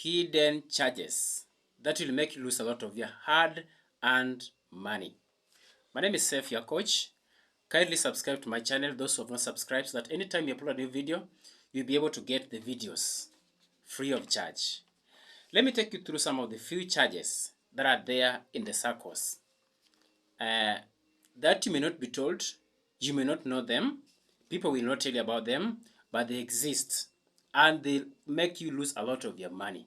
hidden charges that will make you lose a lot of your hard-earned money. My name is Seth, your coach. Kindly subscribe to my channel, those who have not subscribed, so that anytime you upload a new video, you'll be able to get the videos free of charge. Let me take you through some of the few charges that are there in the saccos. That you may not be told, you may not know them, people will not tell you about them, but they exist and they make you lose a lot of your money.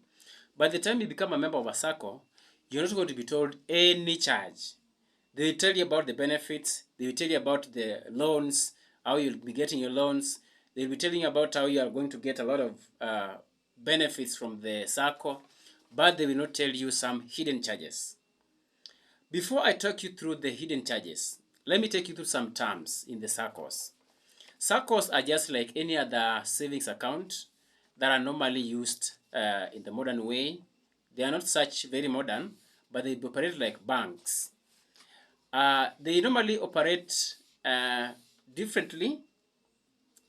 By the time you become a member of a Sacco, you're not going to be told any charge. They will tell you about the benefits, they will tell you about the loans, how you'll be getting your loans, they'll be telling you about how you are going to get a lot of benefits from the Sacco, but they will not tell you some hidden charges. Before I talk you through the hidden charges, let me take you through some terms in the saccos. Saccos are just like any other savings account that are normally used in the modern way. They are not such very modern, but they operate like banks. They normally operate differently.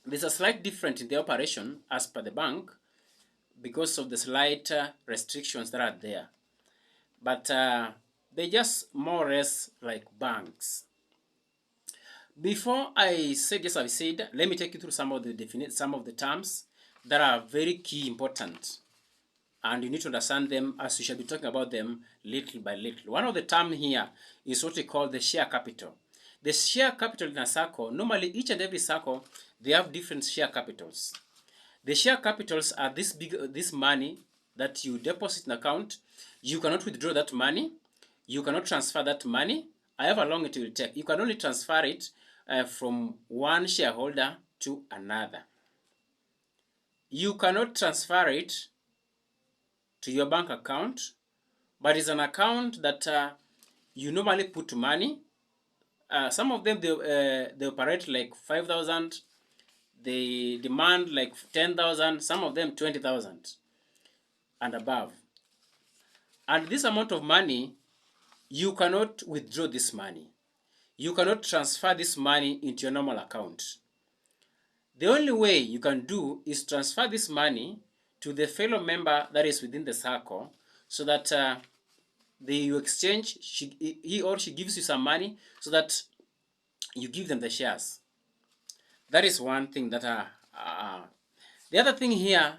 There's a slight difference in the operation as per the bank because of the slight restrictions that are there. But they just more or less like banks. Before I say this, I've said, let me take you through some of the terms that are very key important, and you need to understand them as we shall be talking about them little by little. One of the terms here is what we call the share capital. The share capital in a Sacco, normally each and every Sacco, they have different share capitals. The share capitals are this money that you deposit in an account. You cannot withdraw that money. You cannot transfer that money, however long it will take. You can only transfer it from one shareholder to another. You cannot transfer it to your bank account, but it's an account that you normally put money. Some of them, they operate like 5,000. They demand like 10,000. Some of them 20,000 and above. And this amount of money, you cannot withdraw this money. You cannot transfer this money into your normal account. The only way you can do is transfer this money to the fellow member that is within the Sacco, so that you exchange, he or she gives you some money so that you give them the shares. That is one thing that the other thing here,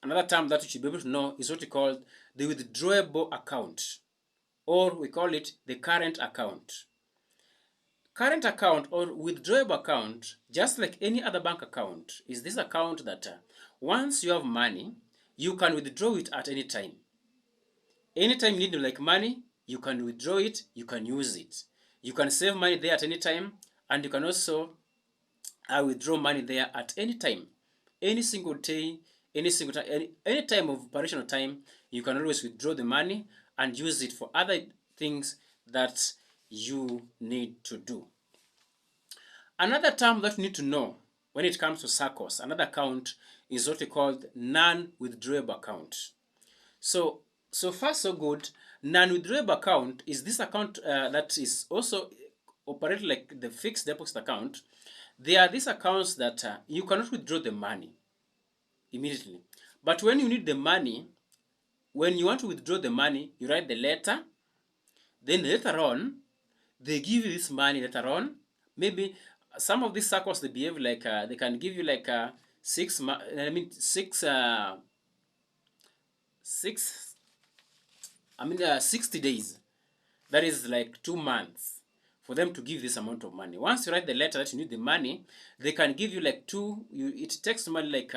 another term that you should be able to know is what we call the withdrawable account, or we call it the current account. Current account or withdrawable account, just like any other bank account, is this account that once you have money, you can withdraw it at any time. Anytime you need like money, you can withdraw it, you can use it. You can save money there at any time, and you can also withdraw money there at any time. Any single day, any time of operational time, you can always withdraw the money and use it for other things that you need to do. Another term that you need to know when it comes to saccos, another account, is what we call non-withdrawable account. So far so good. Non-withdrawable account is this account that is also operated like the fixed deposit account. They are these accounts that you cannot withdraw the money immediately. But when you need the money, when you want to withdraw the money, you write the letter. Then later on, they give you this money later on. Maybe some of these saccos, they behave like they can give you like 60 days. That is like 2 months for them to give this amount of money. Once you write the letter that you need the money, they can give you like it takes money like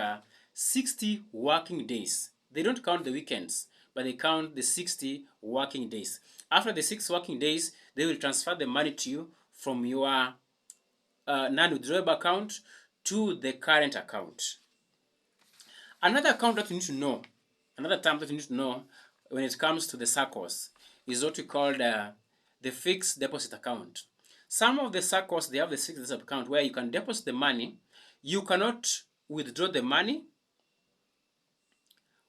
60 working days. They don't count the weekends, but they count the 60 working days. After the 6 working days, they will transfer the money to you from your non-withdrawable account to the current account. Another account that you need to know, another term that you need to know when it comes to the saccos is what we call the fixed deposit account. Some of the saccos, they have the fixed deposit account where you can deposit the money. You cannot withdraw the money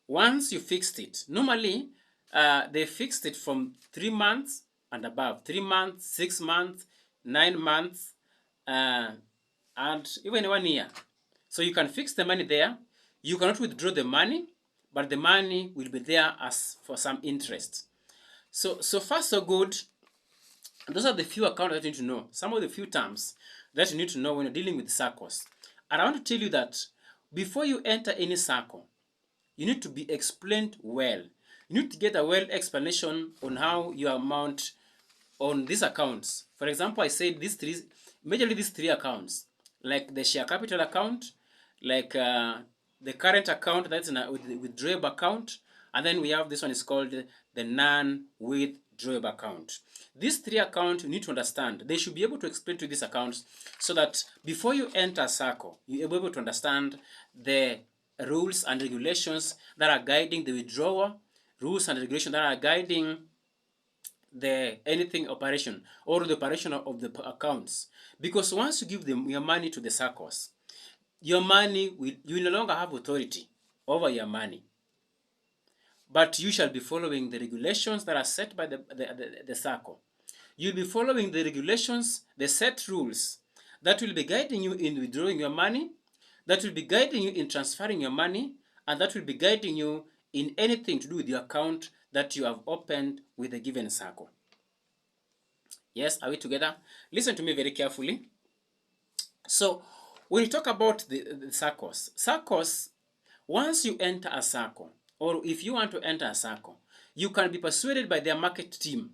once you fixed it. Normally, they fixed it from 3 months and above. 3 months, 6 months, 9 months, and even 1 year. So you can fix the money there. You cannot withdraw the money, but the money will be there as for some interest. So far so good. Those are the few accounts that you need to know. Some of the few terms that you need to know when you're dealing with saccos. And I want to tell you that before you enter any sacco, you need to be explained well. You need to get a well explanation on how your amount on these accounts. For example, I said majorly these three accounts, like the share capital account, like the current account that's in a withdrawable account, and then we have this one is called the non-withdrawable account. These three accounts you need to understand. They should be able to explain to these accounts so that before you enter Sacco, you're able to understand the rules and regulations that are guiding the withdrawal, rules and regulations that are guiding the anything operation or the operation of the accounts. Because once you give them your money to the saccos, your money will, you no longer have authority over your money, but you shall be following the regulations that are set by the Sacco. You'll be following the regulations, the set rules that will be guiding you in withdrawing your money, that will be guiding you in transferring your money, and that will be guiding you in anything to do with your account that you have opened with a given Sacco. Yes, are we together? Listen to me very carefully. So, when you talk about the saccos, once you enter a Sacco, or if you want to enter a Sacco, you can be persuaded by their market team,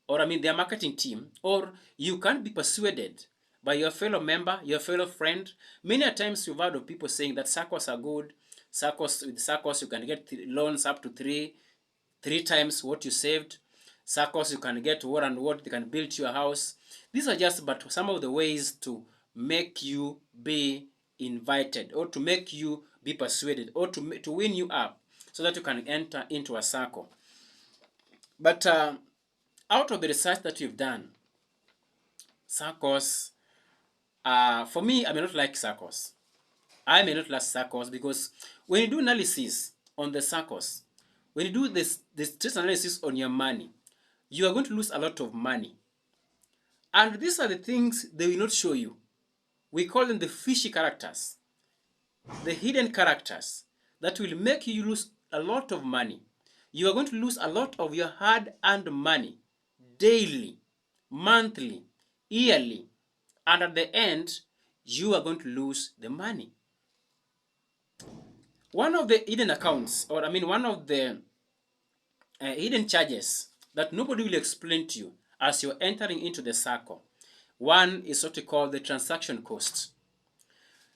or their marketing team, or you can be persuaded by your fellow member, your fellow friend. Many a times you've heard of people saying that saccos are good. With saccos you can get loans up to three times what you saved. Saccos you can get what and what, they can build you a house. These are just but some of the ways to make you be invited, or to make you be persuaded, or to win you up so that you can enter into a Sacco. But out of the research that you've done, saccos, for me, I may not like saccos. I may not like saccos because when you do analysis on the saccos, when you do this stress analysis on your money, you are going to lose a lot of money. And these are the things they will not show you. We call them the fishy characters, the hidden characters that will make you lose a lot of money. You are going to lose a lot of your hard-earned money daily, monthly, yearly, and at the end, you are going to lose the money. One of the hidden accounts, or one of the hidden charges that nobody will explain to you as you're entering into the Sacco, one is what we call the transaction cost.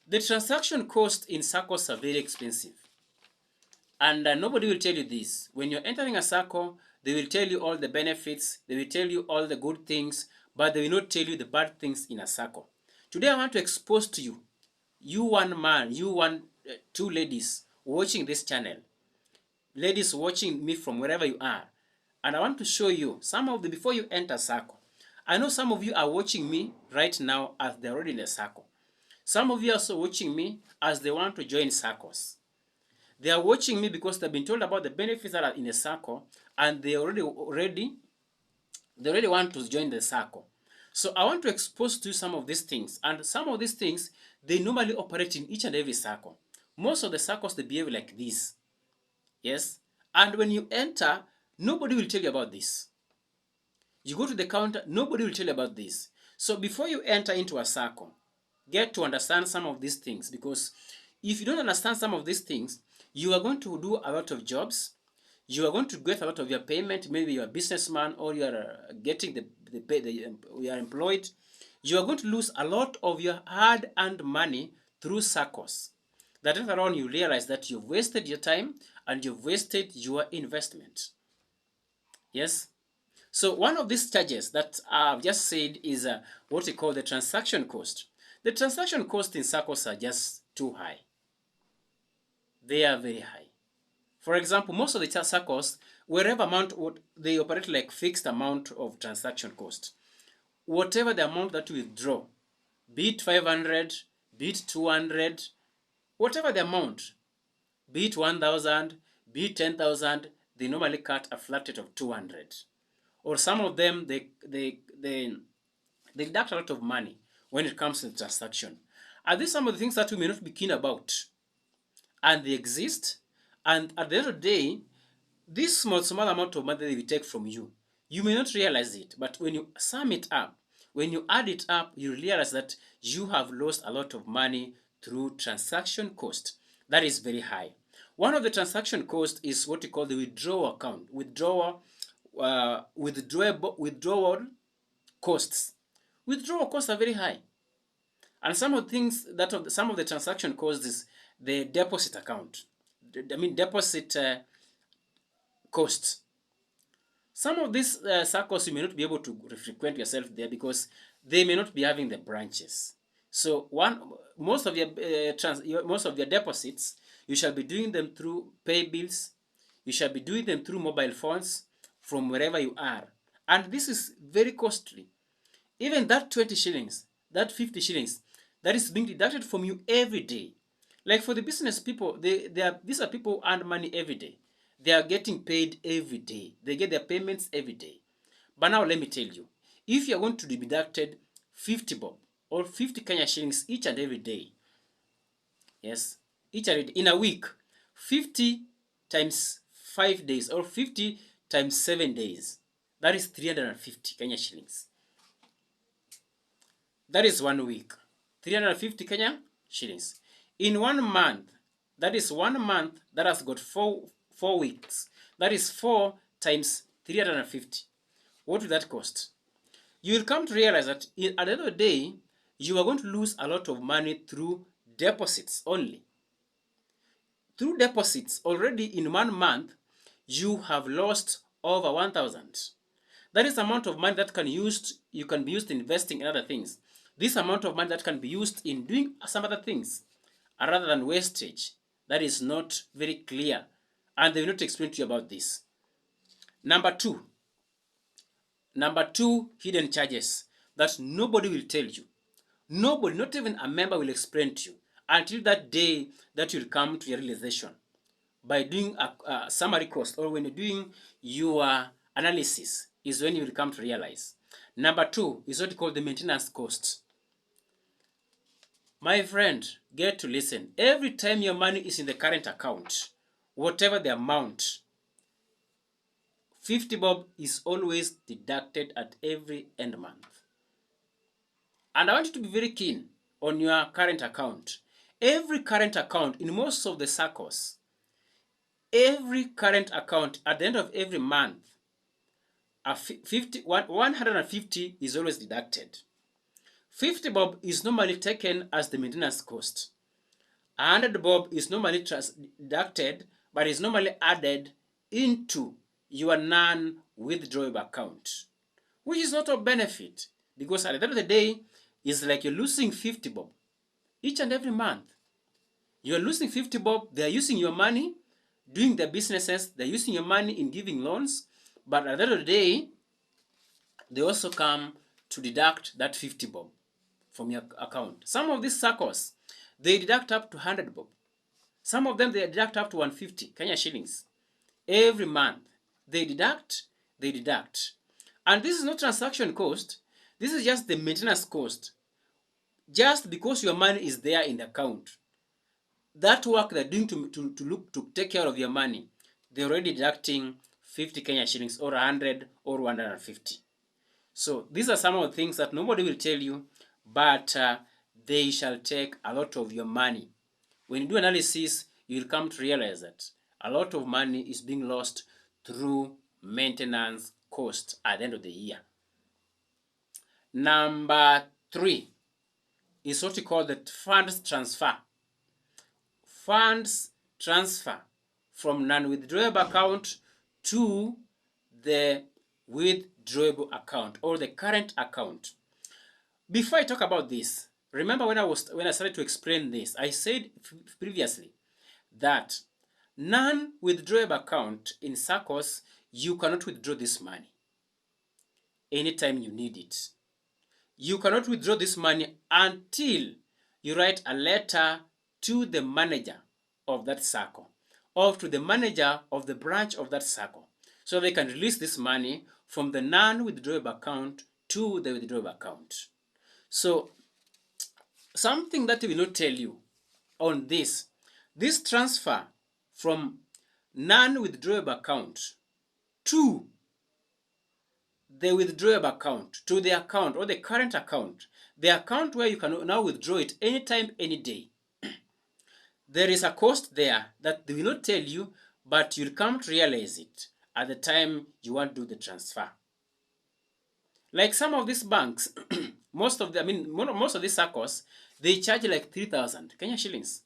The transaction cost in Saccos are very expensive. And nobody will tell you this. When you're entering a Sacco, they will tell you all the benefits, they will tell you all the good things, but they will not tell you the bad things in a Sacco. Today I want to expose to you, you one man, two ladies watching this channel, ladies watching me from wherever you are, and I want to show you some of the, before you enter Sacco. I know some of you are watching me right now as they're already in a Sacco. Some of you are also watching me as they want to join Saccos. They are watching me because they've been told about the benefits that are in a Sacco, and they already want to join the Sacco. So I want to expose to you some of these things, and some of these things they normally operate in each and every Sacco. Most of the Saccos they behave like this. Yes, and when you enter, nobody will tell you about this. You go to the counter, nobody will tell you about this. So before you enter into a Sacco, get to understand some of these things, because if you don't understand some of these things, you are going to do a lot of jobs. You are going to get a lot of your payment. Maybe you're a businessman, or you are getting you are employed. You are going to lose a lot of your hard-earned money through Saccos. That later on you realize that you've wasted your time and you've wasted your investment. Yes. So one of these charges that I've just said is what we call the transaction cost. The transaction cost in Saccos are just too high. They are very high. For example, most of the Saccos, wherever amount, they operate like fixed amount of transaction cost. Whatever the amount that you withdraw, be it 500, be it 200, whatever the amount, be it 1,000, be it 10,000, they normally cut a flat rate of 200. Or some of them, they deduct a lot of money when it comes to the transaction. Are these some of the things that we may not be keen about? And they exist, And at the end of the day, this small amount of money that we take from you, you may not realize it, but when you sum it up, when you add it up, you realize that you have lost a lot of money through transaction cost. That is very high. One of the transaction cost is what we call the withdrawal account. Withdrawal costs. Withdrawal costs are very high. And some of the things that some of the transaction costs is the deposit account. I mean deposit costs. Some of these saccos you may not be able to frequent yourself there because they may not be having the branches. So most of your deposits, you shall be doing them through pay bills. You shall be doing them through mobile phones from wherever you are, and this is very costly. Even that 20 shillings, that 50 shillings, that is being deducted from you every day. Like for the business people, these are people who earn money every day. They are getting paid every day. They get their payments every day. But now let me tell you, if you are going to be deducted 50 bob or 50 Kenya shillings each and every day, yes, each and every day, in a week, 50 times 5 days or 50 times 7 days, that is 350 Kenya shillings. That is 1 week. 350 Kenya shillings. In 1 month, that is 1 month that has got four weeks. That is 4 times 350. What will that cost? You will come to realize that at the end of the day, you are going to lose a lot of money through deposits only. Through deposits, already in 1 month, you have lost over 1,000. That is the amount of money that you can be used in investing in other things. This amount of money that can be used in doing some other things rather than wastage. That is not very clear, and they will not explain to you about this. Number two, hidden charges that nobody will tell you. Nobody, not even a member, will explain to you until that day that you'll come to your realization. By doing a summary cost, or when you're doing your analysis, is when you will come to realize. Number two is what you call the maintenance cost. My friend, get to listen. Every time your money is in the current account, whatever the amount, 50 bob is always deducted at every end month. And I want you to be very keen on your current account. Every current account in most of the saccos, every current account at the end of every month, 150 is always deducted. 50 bob is normally taken as the maintenance cost. 100 bob is normally deducted, but is normally added into your non-withdrawable account, which is not of benefit, because at the end of the day, it's like you're losing 50 bob each and every month. You're losing 50 bob. They're using your money, doing their businesses. They're using your money in giving loans, but at the end of the day, they also come to deduct that 50 bob from your account. Some of these saccos, they deduct up to 100 bob. Some of them, they deduct up to 150 Kenya shillings. Every month, they deduct. And this is not transaction cost. This is just the maintenance cost. Just because your money is there in the account, that work they're doing to take care of your money, they're already deducting 50 Kenya shillings or 100 or 150. So these are some of the things that nobody will tell you, but they shall take a lot of your money. When you do analysis, you will come to realize that a lot of money is being lost through maintenance cost at the end of the year. Number three is what we call the funds transfer. Funds transfer from non-withdrawable account to the withdrawable account or the current account. Before I talk about this, remember when I started to explain this, I said previously that non-withdrawable account in saccos, you cannot withdraw this money anytime you need it. You cannot withdraw this money until you write a letter to the manager of that sacco or to the manager of the branch of that sacco, so they can release this money from the non-withdrawable account to the withdrawable account. So something that we will not tell you on this transfer from non-withdrawable account to the withdrawable account, to the account or the current account, the account where you can now withdraw it anytime, any day. There is a cost there that they will not tell you, but you'll come to realize it at the time you want to do the transfer. Like some of these banks, most of these saccos, they charge like 3,000 Kenya shillings.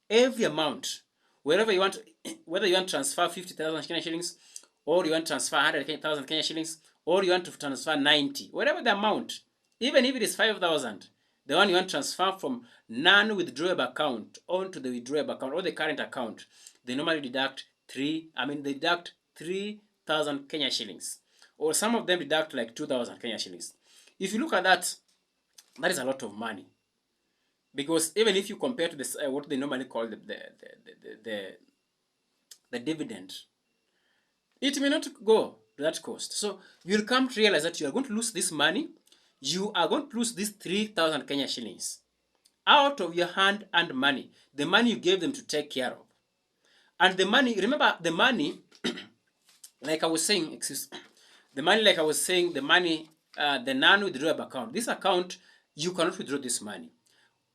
Every amount, wherever you want, whether you want to transfer 50,000 Kenya shillings, or you want to transfer 100,000 Kenya shillings, or you want to transfer 90, whatever the amount, even if it is 5,000, the one you want to transfer from non-withdrawable account onto the withdrawable account or the current account, they normally deduct 3,000 Kenya shillings, or some of them deduct like 2,000 Kenya shillings. If you look at that, that is a lot of money. Because even if you compare to this, what they normally call the dividend, it may not go to that cost. So you'll come to realize that you are going to lose this money. You are going to lose these 3,000 Kenya shillings out of your hand and money, the money you gave them to take care of. And the money, remember the money, like I was saying, the money, the non-withdrawable account, this account, you cannot withdraw this money.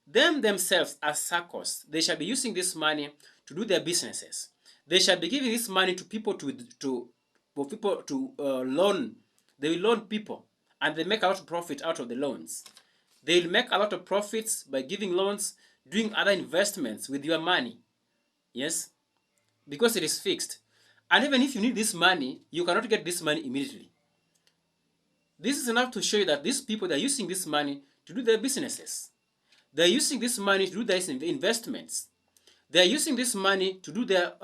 Them themselves as saccos, they shall be using this money to do their businesses. They shall be giving this money to people for people to loan. They will loan people, and they make a lot of profit out of the loans. They will make a lot of profits by giving loans, doing other investments with your money. Yes, because it is fixed. And even if you need this money, you cannot get this money immediately. This is enough to show you that these people, they are using this money to do their businesses. They are using this money to do their investments. They are using this money to do their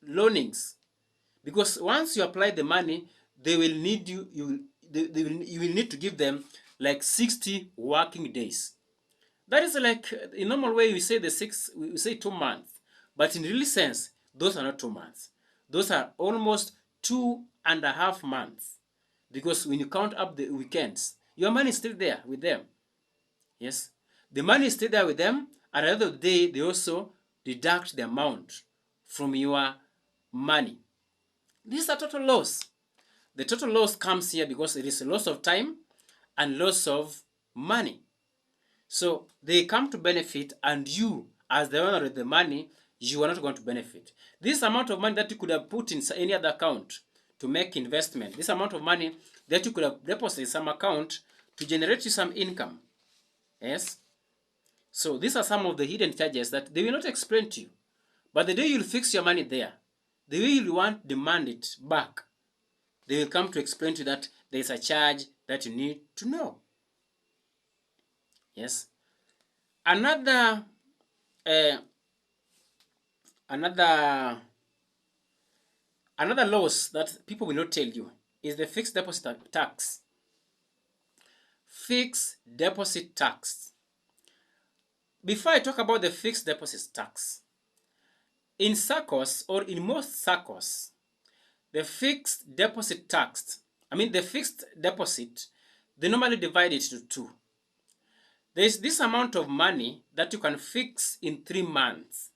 loanings. Because once you apply the money, they will need you will need to give them like 60 working days. That is like, in normal way, we say 2 months. But in real sense, those are not 2 months. Those are almost 2.5 months. Because when you count up the weekends, your money is still there with them. Yes. The money is still there with them. At the end of the day, they also deduct the amount from your money. This is a total loss. The total loss comes here because it is a loss of time and loss of money. So they come to benefit, and you, as the owner of the money, you are not going to benefit. This amount of money that you could have put in any other account to make investment, this amount of money that you could have deposited in some account to generate you some income. Yes? So these are some of the hidden charges that they will not explain to you. But the day you'll fix your money there, the way you demand it back, they will come to explain to you that there is a charge that you need to know. Yes. Another loss that people will not tell you is the fixed deposit tax. Fixed deposit tax. Before I talk about the fixed deposit tax, in saccos, or in most saccos, the fixed deposit tax, the fixed deposit, they normally divide it to two. There is this amount of money that you can fix in 3 months,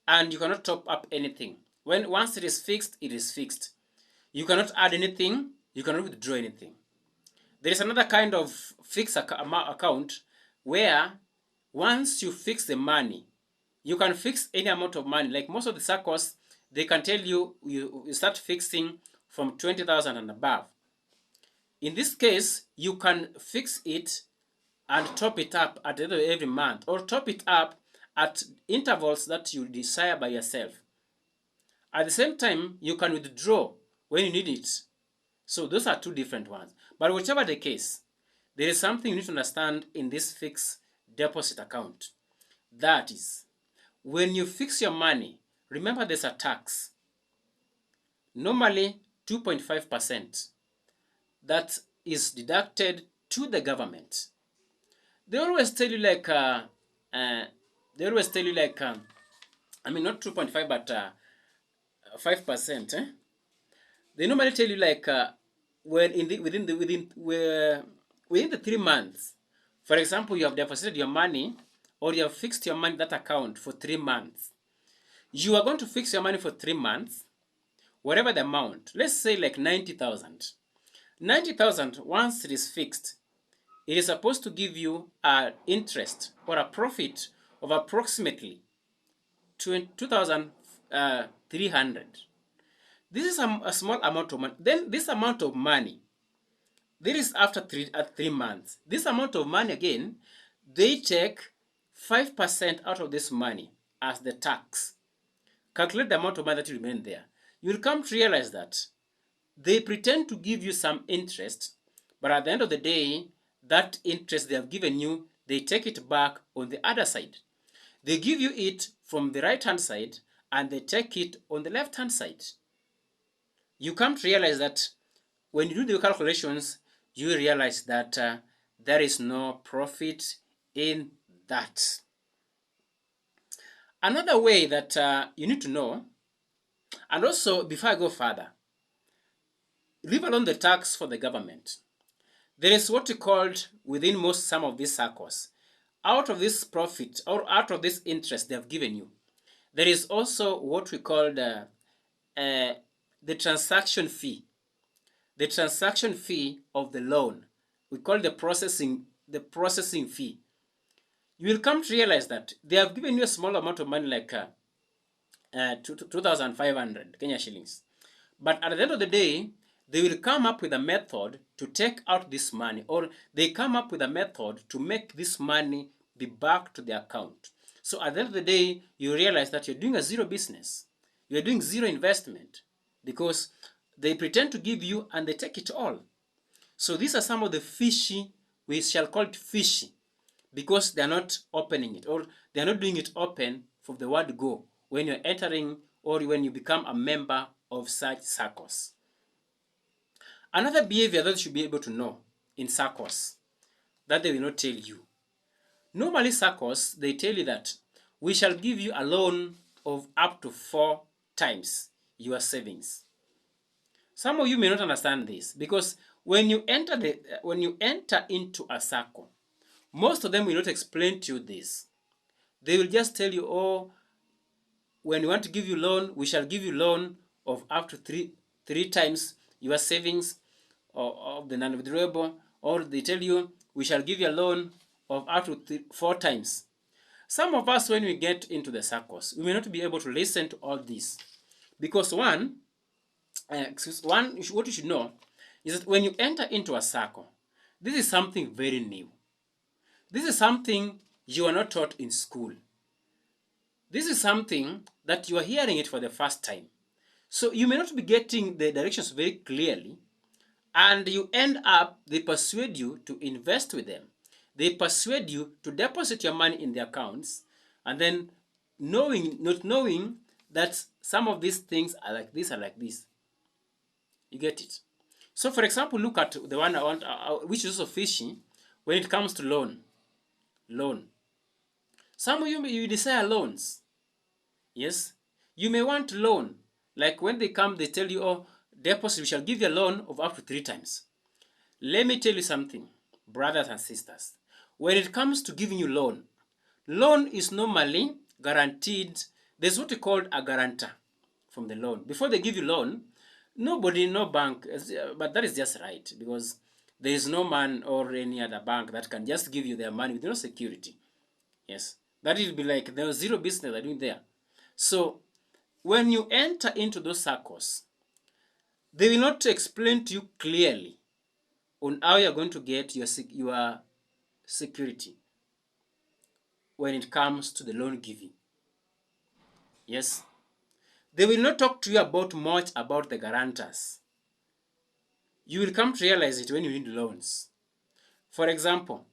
and you cannot top up anything. Once it is fixed, it is fixed. You cannot add anything, you cannot withdraw anything. There is another kind of fixed account where once you fix the money, you can fix any amount of money. Like most of the saccos, they can tell you start fixing from 20,000 and above. In this case, you can fix it and top it up at the end of every month, or top it up at intervals that you desire by yourself. At the same time, you can withdraw when you need it. So those are two different ones. But whichever the case, there is something you need to understand in this fixed deposit account. That is, when you fix your money, remember there's a tax. Normally 2.5% that is deducted to the government. They always tell you like not 2.5 but 5%. They normally tell you like within the 3 months. For example, you have deposited your money, or you have fixed your money in that account for 3 months. You are going to fix your money for 3 months, whatever the amount, let's say like 90,000. 90,000, once it is fixed, it is supposed to give you an interest or a profit of approximately 2,300. This is a small amount of money. Then this amount of money, this is after 3 months. This amount of money again, they take 5% out of this money as the tax. Calculate the amount of money that will remain there. You'll come to realize that they pretend to give you some interest, but at the end of the day, that interest they have given you, they take it back on the other side. They give you it from the right hand side and they take it on the left hand side. You come to realize that when you do the calculations, you realize that there is no profit in that. Another way that you need to know, and also before I go further, leave alone the tax for the government. There is what we called within some of these circles. Out of this profit or out of this interest they have given you, there is also what we call the transaction fee. The transaction fee of the loan. We call the processing fee. You will come to realize that they have given you a small amount of money like 2,500 Kenya shillings. But at the end of the day, they will come up with a method to take out this money, or they come up with a method to make this money be back to the account. So at the end of the day, you realize that you're doing a zero business. You're doing zero investment because they pretend to give you and they take it all. So these are some of the fishy, we shall call it fishy, because they're not opening it, or they're not doing it open from the word go when you're entering or when you become a member of such saccos. Another behavior that you should be able to know in saccos that they will not tell you. Normally saccos, they tell you that we shall give you a loan of up to 4 times your savings. Some of you may not understand this because when you enter into a sacco, most of them will not explain to you this. They will just tell you, oh, when we want to give you loan, we shall give you loan of up to three times your savings of the non-withdrawable, or they tell you we shall give you a loan of up to 4 times. Some of us, when we get into the saccos, we may not be able to listen to all this because what you should know is that when you enter into a sacco, this is something very new. This is something you are not taught in school. This is something that you are hearing it for the first time. So you may not be getting the directions very clearly, and you end up, they persuade you to invest with them. They persuade you to deposit your money in their accounts, and then not knowing that some of these things are like this, are like this. You get it? So for example, look at the one I want, which is also fishy when it comes to loan. Some of you desire loans. Yes, you may want loan. Like when they come, they tell you, oh, deposit, we shall give you a loan of up to 3 times. Let me tell you something, brothers and sisters. When it comes to giving you loan is normally guaranteed. There's what we call a guarantor from the loan. Before they give you loan, nobody, no bank, but that is just right because there is no man or any other bank that can just give you their money with no security. Yes, that will be like there was zero business they're doing there. So when you enter into those saccos, they will not explain to you clearly on how you're going to get your security when it comes to the loan giving. Yes, they will not talk to you much about the guarantors. You will come to realize it when you need loans. For example,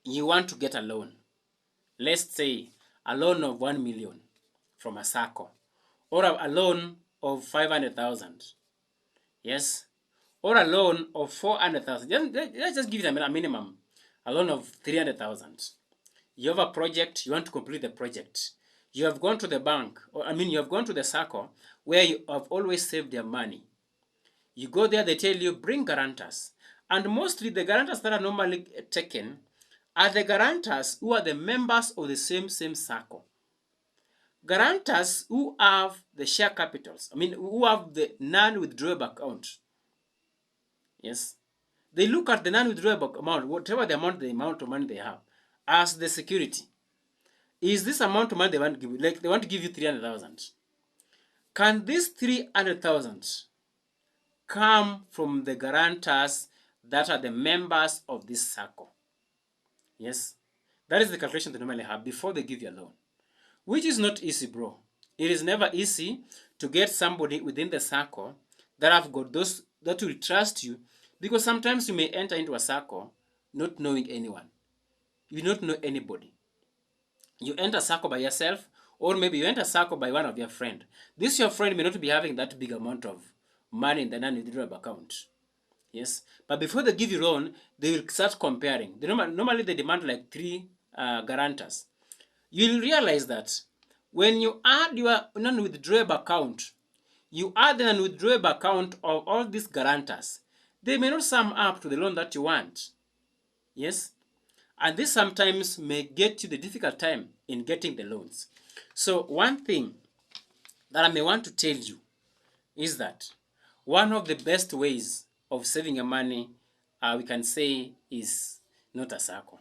you want to get a loan. Let's say a loan of 1 million from a Sacco, or a loan of 500,000. Yes, or a loan of 400,000. Let's just give them a minimum. A loan of 300,000. You have a project, you want to complete the project. You have gone to the bank, you have gone to the Sacco where you have always saved your money. You go there, they tell you, bring guarantors. And mostly the guarantors that are normally taken are the guarantors who are the members of the same Sacco. Guarantors who have the share capitals, who have the non-withdrawable account, yes, they look at the non-withdrawable amount, whatever the amount of money they have, as the security. Is this amount of money they want to give you? Like they want to give you 300,000. Can this 300,000 come from the guarantors that are the members of this circle? Yes, that is the calculation they normally have before they give you a loan, which is not easy, bro. It is never easy to get somebody within the circle that have got those that will trust you, because sometimes you may enter into a circle not knowing anyone. You don't know anybody. You enter circle by yourself, or maybe you enter circle by one of your friend. This your friend may not be having that big amount of money in the non-withdrawable account. Yes, but before they give you loan, they will start comparing. Normally they demand like 3 guarantors. You'll realize that when you add your non-withdrawable account, you add the non-withdrawable account of all these guarantors, they may not sum up to the loan that you want. Yes, and this sometimes may get you the difficult time in getting the loans. So one thing that I may want to tell you is that one of the best ways of saving your money, we can say, is not a Sacco.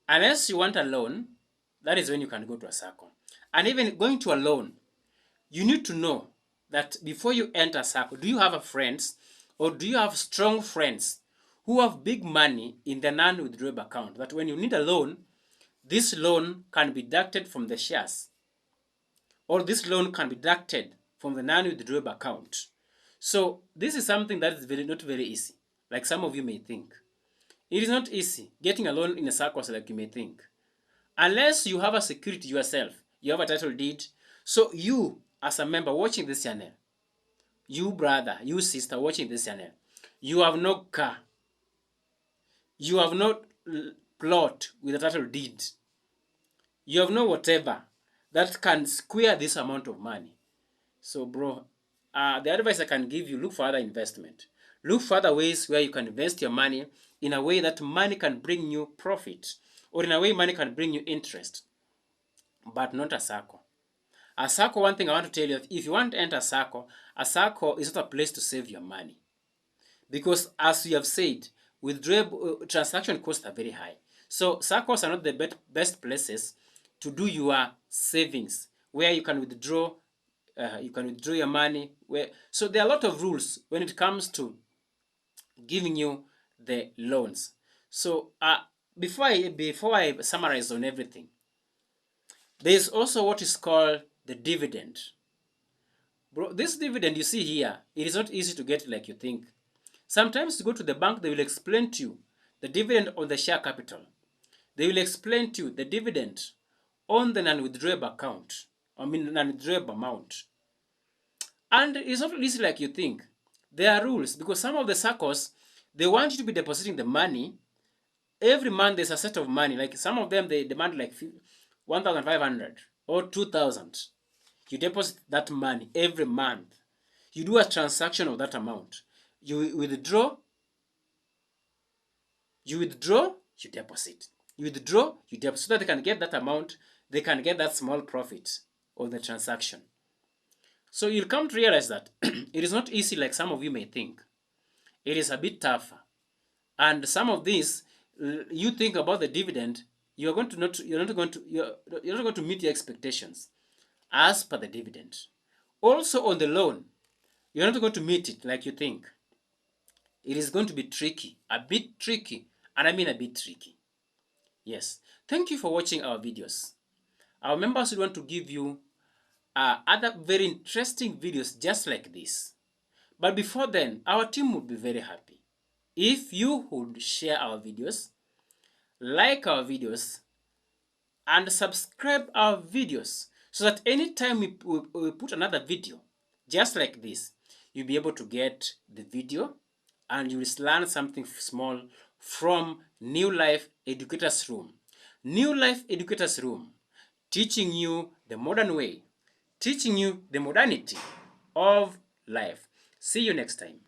Unless you want a loan, that is when you can go to a Sacco. And even going to a loan, you need to know that before you enter Sacco, do you have a friends, or do you have strong friends who have big money in the non-withdrawable account, that when you need a loan, this loan can be deducted from the shares, or this loan can be deducted from the non-withdrawable account. So this is something that is not very easy, like some of you may think. It is not easy getting a loan in a Saccos like you may think. Unless you have a security yourself, you have a title deed. So you, as a member watching this channel, you brother, you sister watching this channel, you have no car, you have no plot with a title deed, you have no whatever that can square this amount of money. So bro, the advice I can give you, look for other investment. Look for other ways where you can invest your money in a way that money can bring you profit, or in a way money can bring you interest, but not a Sacco. A Sacco, one thing I want to tell you, if you want to enter a Sacco is not a place to save your money. Because as we have said, transaction costs are very high. So Saccos are not the best places to do your savings, where you can withdraw your money. So there are a lot of rules when it comes to giving you the loans. So before I summarize on everything, there is also what is called the dividend. Bro, this dividend you see here, it is not easy to get like you think. Sometimes you go to the bank, they will explain to you the dividend on the share capital. They will explain to you the dividend on the non-withdrawable account, non-withdrawable amount. And it's not easy like you think. There are rules, because some of the Saccos, they want you to be depositing the money. Every month there's a set of money. Like some of them, they demand like 1,500 or 2,000. You deposit that money every month. You do a transaction of that amount. You withdraw, you deposit. You withdraw, you deposit, so that they can get that amount, they can get that small profit on the transaction. So you'll come to realize that it is not easy like some of you may think. It is a bit tougher. And some of these, you think about the dividend, you're not going to meet your expectations as per the dividend. Also on the loan, you're not going to meet it like you think. It is going to be tricky, a bit tricky, and I mean a bit tricky. Yes. Thank you for watching our videos. Our members would want to give you other very interesting videos just like this. But before then, our team would be very happy if you would share our videos, like our videos, and subscribe our videos, so that anytime we put another video just like this, you'll be able to get the video and you will learn something small from New Life Educators Room. New Life Educators Room, teaching you the modern way, teaching you the modernity of life. See you next time.